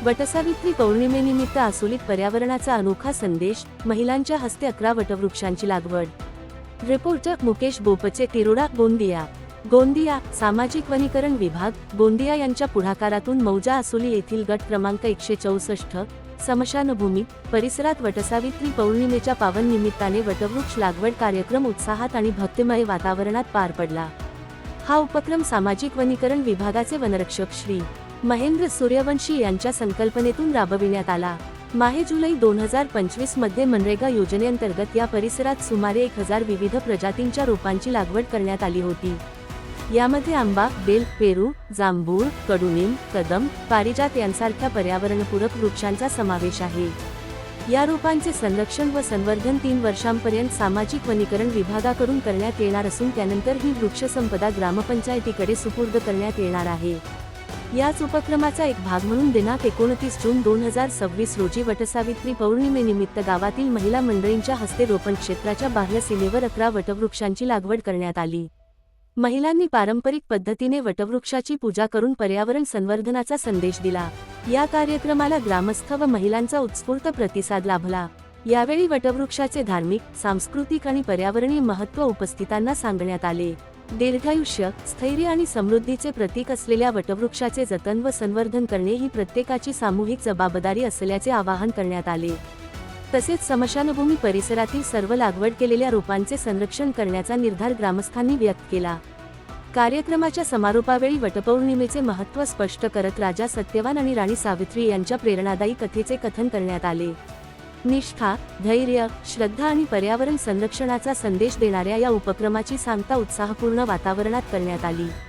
वटसावित्री पौर्णिमेनिमित्त आसोलीत पर्यावरणाचा अनोखा संदेश, महिलांच्या हस्ते 11 वटवृक्षांची लागवड. रिपोर्टर मुकेश बोपचे, तिरोडा, गोंदिया. गोंदिया सामाजिक वनीकरण विभाग, गोंदिया यांच्या पुढाकारातून मौजा आसोली येथील गट क्रमांक 164 स्मशानभूमी परिसरात वटसावित्री पौर्णिमेच्या पावन निमित्ताने वटवृक्ष लागवड कार्यक्रम उत्साहात आणि भक्तिमय वातावरणात पार पडला. हा उपक्रम सामाजिक वनीकरण विभागाचे वनरक्षक श्री महेंद्र सूर्यवंशी यांच्या संकल्पनेतून राबविण्यात आला. माहे-जुलै 2025 मध्ये मनरेगा योजनेअंतर्गत या परिसरात सुमारे 1000 विविध प्रजातींच्या रोपांची लागवड करण्यात आली होती. यामध्ये आंबा, बेल, पेरू, जांभूळ, कडुनिंब, कदम, पारिजात यांसारख्या पर्यावरणपूरक वृक्षांचा समावेश आहे. या रोपांचे संरक्षण व संवर्धन 3 वर्षांपर्यंत सामाजिक वनीकरण विभागाकडून करण्यात येणार असून त्यानंतर ही वृक्षसंपदा ग्रामपंचायतीकडे सुपूर्द करण्यात येणार आहे. याच उपक्रमाचा एक भाग म्हणून दिनांक 29 जून 2026 रोजी वटसावित्री पौर्णिमेनिमित्त गावातील महिला मंडळींच्या हस्ते रोपण क्षेत्राच्या बाह्य सीमेवर 11 वटवृक्षांची लागवड करण्यात आली. महिलांनी पारंपरिक पद्धतीने वटवृक्षाची पूजा करून पर्यावरण संवर्धनाचा संदेश दिला. या कार्यक्रमाला ग्रामस्थ व महिलांचा उत्स्फूर्त प्रतिसाद लाभला. यावेळी वटवृक्षाचे धार्मिक, सांस्कृतिक आणि पर्यावरणीय महत्त्व उपस्थितांना सांगण्यात आले. दीर्घायुष्य, स्थैर्य आणि समृद्धीचे प्रतीक असलेल्या वटवृक्षाचे जतन व संवर्धन करणे ही प्रत्येकाची सामूहिक जबाबदारी असल्याचे आवाहन करण्यात आले. तसेच स्मशानभूमी परिसरातील सर्व लागवड केलेल्या रोपांचे संरक्षण करण्याचा निर्धार ग्रामस्थांनी व्यक्त केला. कार्यक्रमाच्या समारोपावेळी वटपौर्णिमेचे महत्त्व स्पष्ट करत राजा सत्यवान आणि राणी सावित्री यांच्या प्रेरणादायी कथेचे कथन करण्यात आले. निष्ठा, धैर्य, श्रद्धा आणि पर्यावरण संरक्षणाचा संदेश देणाऱ्या या उपक्रमाची सांगता उत्साहपूर्ण वातावरणात करण्यात आली.